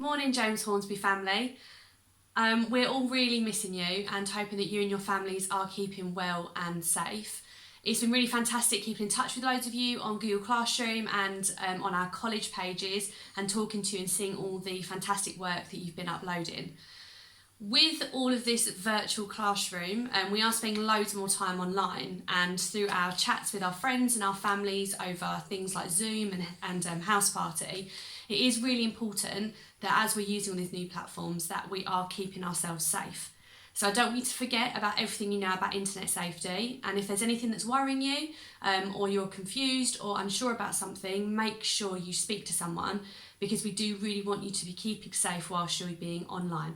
Morning, James Hornsby family. We're all really missing you and hoping that you and your families are keeping well and safe. It's been really fantastic keeping in touch with loads of you on Google Classroom and on our college pages and talking to you and seeing all the fantastic work that you've been uploading. With all of this virtual classroom, we are spending loads more time online, and through our chats with our friends and our families over things like Zoom and House Party, it is really important that as we're using all these new platforms that we are keeping ourselves safe. So I don't want you to forget about everything you know about internet safety, and if there's anything that's worrying you or you're confused or unsure about something, make sure you speak to someone, because we do really want you to be keeping safe whilst you're being online.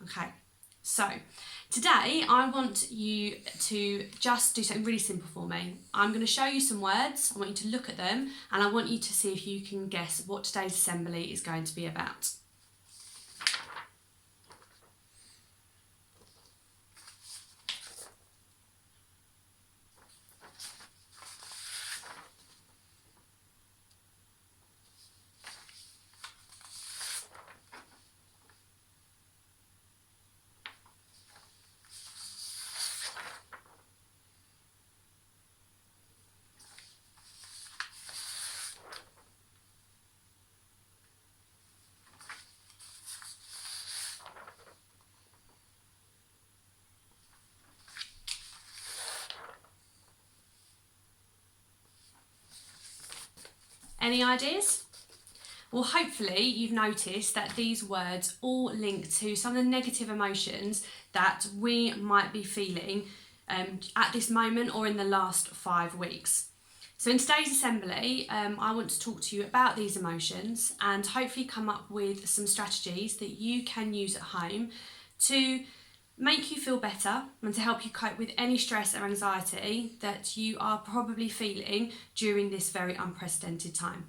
Okay, so today I want you to just do something really simple for me. I'm going to show you some words, I want you to look at them, and I want you to see if you can guess what today's assembly is going to be about. Any ideas? Well, hopefully you've noticed that these words all link to some of the negative emotions that we might be feeling at this moment or in the last 5 weeks. So in today's assembly, I want to talk to you about these emotions and hopefully come up with some strategies that you can use at home to make you feel better and to help you cope with any stress or anxiety that you are probably feeling during this very unprecedented time.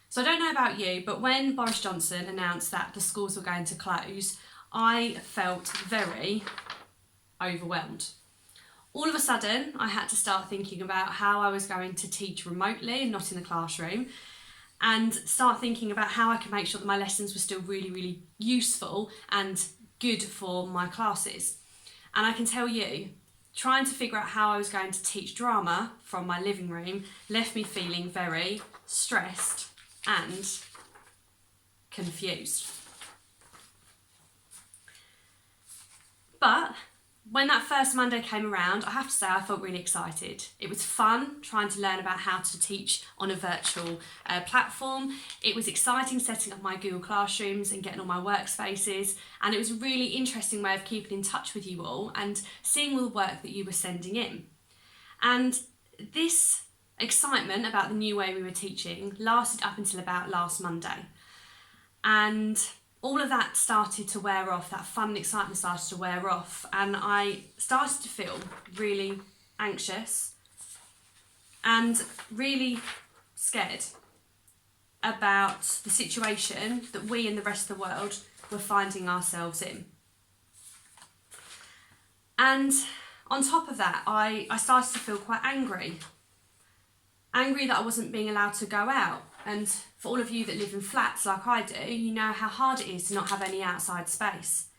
So I don't know about you, but when Boris Johnson announced that the schools were going to close, I felt very overwhelmed. All of a sudden, I had to start thinking about how I was going to teach remotely and not in the classroom, and start thinking about how I could make sure that my lessons were still really, really useful and good for my classes. And I can tell you, trying to figure out how I was going to teach drama from my living room left me feeling very stressed and confused. But when that first Monday came around, I have to say I felt really excited. It was fun trying to learn about how to teach on a virtual platform. It was exciting setting up my Google Classrooms and getting all my workspaces, and it was a really interesting way of keeping in touch with you all and seeing all the work that you were sending in. And this excitement about the new way we were teaching lasted up until about last Monday. And all of that started to wear off, that fun and excitement started to wear off, and I started to feel really anxious and really scared about the situation that we and the rest of the world were finding ourselves in. And on top of that, I started to feel quite angry that I wasn't being allowed to go out. And for all of you that live in flats like I do, you know how hard it is to not have any outside space.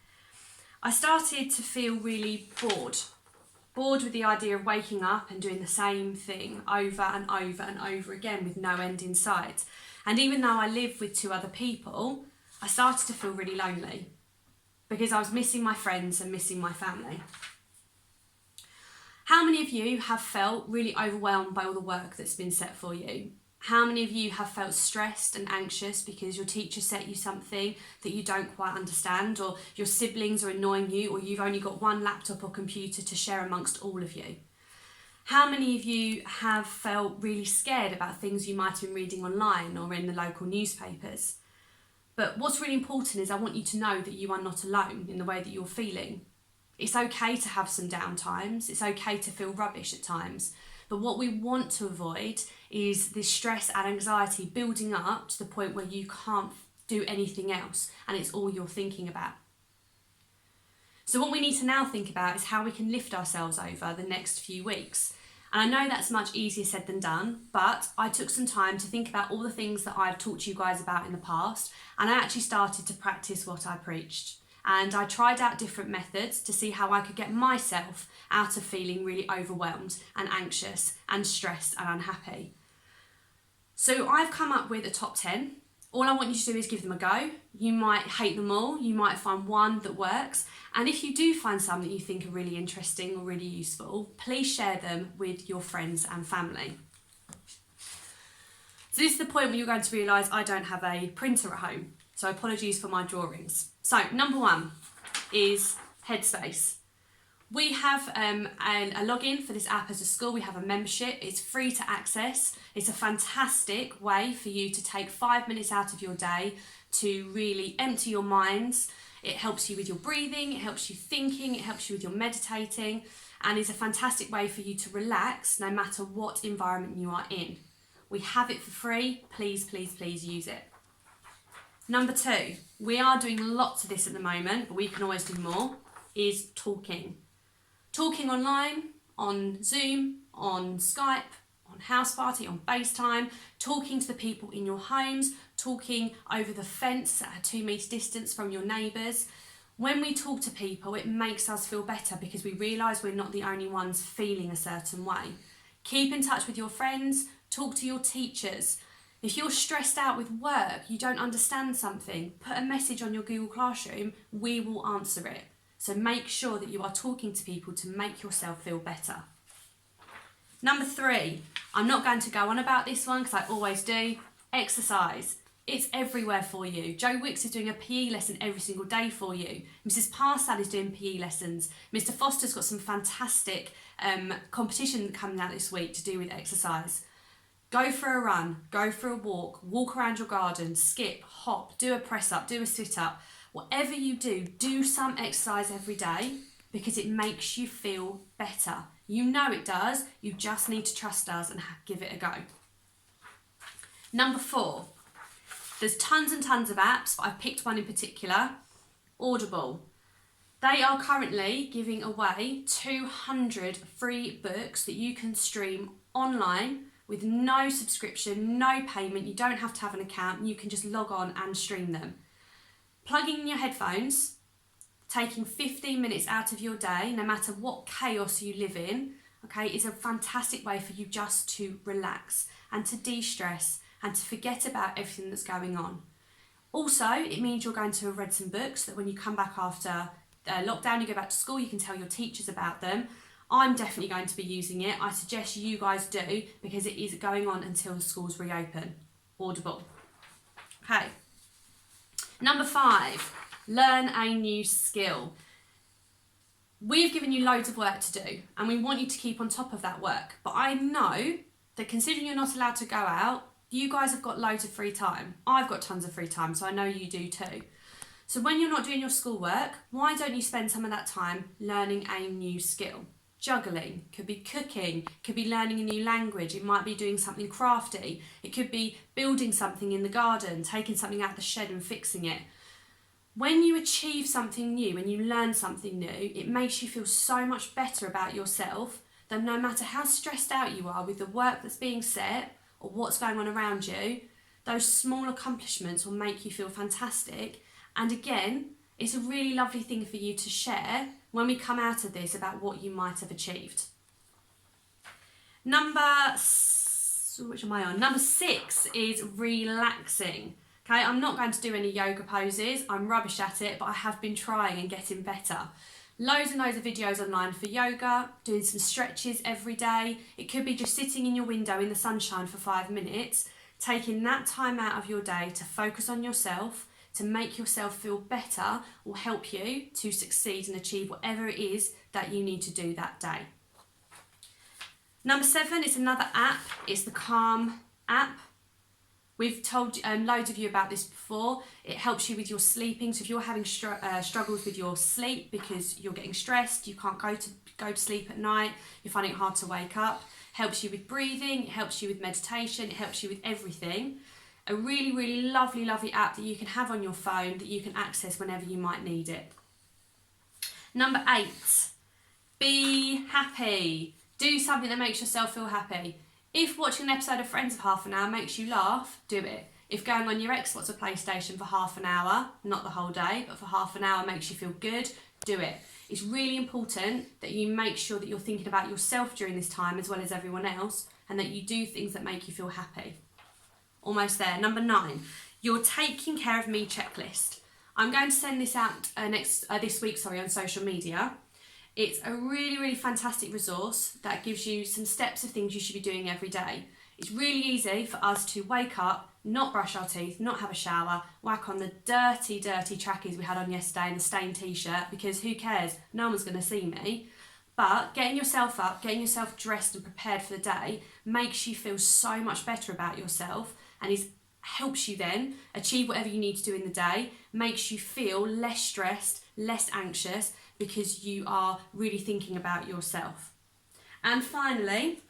I started to feel really bored with the idea of waking up and doing the same thing over and over and over again with no end in sight. And even though I live with 2 other people, I started to feel really lonely because I was missing my friends and missing my family. How many of you have felt really overwhelmed by all the work that's been set for you? How many of you have felt stressed and anxious because your teacher set you something that you don't quite understand, or your siblings are annoying you, or you've only got one laptop or computer to share amongst all of you? How many of you have felt really scared about things you might have been reading online or in the local newspapers? But what's really important is I want you to know that you are not alone in the way that you're feeling. It's okay to have some down times, it's okay to feel rubbish at times, but what we want to avoid is this stress and anxiety building up to the point where you can't do anything else and it's all you're thinking about. So what we need to now think about is how we can lift ourselves over the next few weeks. And I know that's much easier said than done, but I took some time to think about all the things that I've talked to you guys about in the past, and I actually started to practice what I preached. And I tried out different methods to see how I could get myself out of feeling really overwhelmed and anxious and stressed and unhappy. So I've come up with a top 10. All I want you to do is give them a go. You might hate them all, you might find one that works, and if you do find some that you think are really interesting or really useful, please share them with your friends and family. So this is the point where you're going to realise I don't have a printer at home, so apologies for my drawings. So number 1 is Headspace. We have a login for this app as a school. We have a membership. It's free to access. It's a fantastic way for you to take 5 minutes out of your day to really empty your minds. It helps you with your breathing, it helps you thinking, it helps you with your meditating, and is a fantastic way for you to relax no matter what environment you are in. We have it for free. Please, please, please use it. Number 2, we are doing lots of this at the moment, but we can always do more, is talking. Talking online, on Zoom, on Skype, on House Party, on FaceTime, talking to the people in your homes, talking over the fence at a 2 metre distance from your neighbours. When we talk to people, it makes us feel better because we realise we're not the only ones feeling a certain way. Keep in touch with your friends, talk to your teachers. If you're stressed out with work, you don't understand something, put a message on your Google Classroom, we will answer it. So make sure that you are talking to people to make yourself feel better. Number 3, I'm not going to go on about this one because I always do. Exercise. It's everywhere for you. Joe Wicks is doing a PE lesson every single day for you. Mrs. Parsad is doing PE lessons. Mr. Foster's got some fantastic competition coming out this week to do with exercise. Go for a run, go for a walk, walk around your garden, skip, hop, do a press up, do a sit up. Whatever you do some exercise every day because it makes you feel better. You know it does, you just need to trust us and give it a go. Number 4, there's tons and tons of apps, but I've picked one in particular, Audible. They are currently giving away 200 free books that you can stream online with no subscription, no payment. You don't have to have an account, you can just log on and stream them. Plugging in your headphones, taking 15 minutes out of your day, no matter what chaos you live in, okay, is a fantastic way for you just to relax and to de-stress and to forget about everything that's going on. Also, it means you're going to have read some books that when you come back after lockdown, you go back to school, you can tell your teachers about them. I'm definitely going to be using it. I suggest you guys do because it is going on until the schools reopen. Audible. Okay. Number 5, learn a new skill. We've given you loads of work to do and we want you to keep on top of that work. But I know that considering you're not allowed to go out, you guys have got loads of free time. I've got tons of free time, so I know you do too. So when you're not doing your schoolwork, why don't you spend some of that time learning a new skill? Juggling, could be cooking, could be learning a new language, it might be doing something crafty, it could be building something in the garden, taking something out of the shed and fixing it. When you achieve something new, when you learn something new, it makes you feel so much better about yourself that no matter how stressed out you are with the work that's being set or what's going on around you, those small accomplishments will make you feel fantastic. And again, it's a really lovely thing for you to share when we come out of this about what you might have achieved. Number 6 is relaxing. Okay, I'm not going to do any yoga poses. I'm rubbish at it, but I have been trying and getting better. Loads and loads of videos online for yoga, doing some stretches every day. It could be just sitting in your window in the sunshine for 5 minutes, taking that time out of your day to focus on yourself, to make yourself feel better will help you to succeed and achieve whatever it is that you need to do that day. Number 7 is another app. It's the Calm app. We've told loads of you about this before. It helps you with your sleeping. So if you're having struggles with your sleep because you're getting stressed, you can't go to sleep at night, you're finding it hard to wake up, helps you with breathing, it helps you with meditation, it helps you with everything. A really, really lovely, lovely app that you can have on your phone that you can access whenever you might need it. Number 8, be happy. Do something that makes yourself feel happy. If watching an episode of Friends for half an hour makes you laugh, do it. If going on your Xbox or PlayStation for half an hour, not the whole day, but for half an hour makes you feel good, do it. It's really important that you make sure that you're thinking about yourself during this time as well as everyone else, and that you do things that make you feel happy. Almost there. Number 9, your taking care of me checklist. I'm going to send this out this week on social media. It's a really, really fantastic resource that gives you some steps of things you should be doing every day. It's really easy for us to wake up, not brush our teeth, not have a shower, whack on the dirty, dirty trackies we had on yesterday and the stained t-shirt, because who cares? No one's going to see me. But getting yourself up, getting yourself dressed and prepared for the day makes you feel so much better about yourself, and helps you then achieve whatever you need to do in the day, makes you feel less stressed, less anxious, because you are really thinking about yourself. And finally,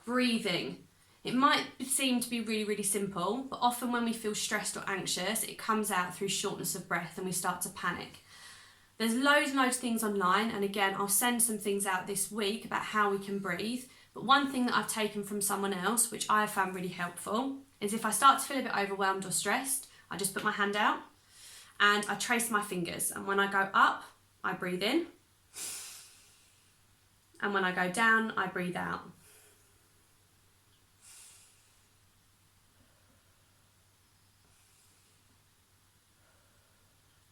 breathing. It might seem to be really, really simple, but often when we feel stressed or anxious, it comes out through shortness of breath and we start to panic. There's loads and loads of things online, and again, I'll send some things out this week about how we can breathe. But one thing that I've taken from someone else, which I have found really helpful, is if I start to feel a bit overwhelmed or stressed, I just put my hand out and I trace my fingers. And when I go up, I breathe in. And when I go down, I breathe out.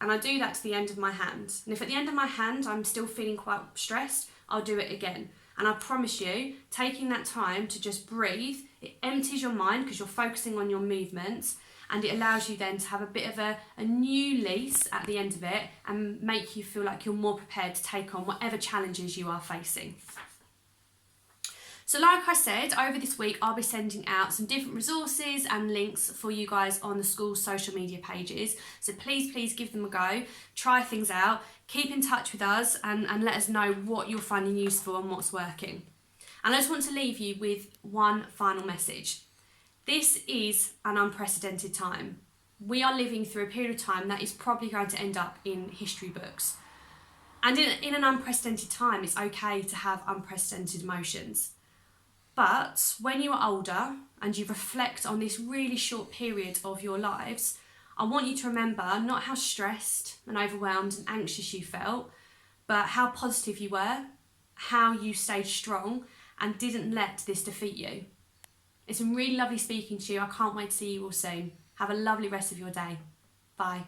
And I do that to the end of my hand. And if at the end of my hand I'm still feeling quite stressed, I'll do it again. And I promise you, taking that time to just breathe, it empties your mind because you're focusing on your movements, and it allows you then to have a bit of a new lease at the end of it and make you feel like you're more prepared to take on whatever challenges you are facing. So like I said, over this week I'll be sending out some different resources and links for you guys on the school's social media pages. So please give them a go, try things out, keep in touch with us and let us know what you're finding useful and what's working. And I just want to leave you with one final message. This is an unprecedented time. We are living through a period of time that is probably going to end up in history books. And in an unprecedented time, it's okay to have unprecedented emotions. But when you are older and you reflect on this really short period of your lives, I want you to remember not how stressed and overwhelmed and anxious you felt, but how positive you were, how you stayed strong and didn't let this defeat you. It's been really lovely speaking to you. I can't wait to see you all soon. Have a lovely rest of your day. Bye.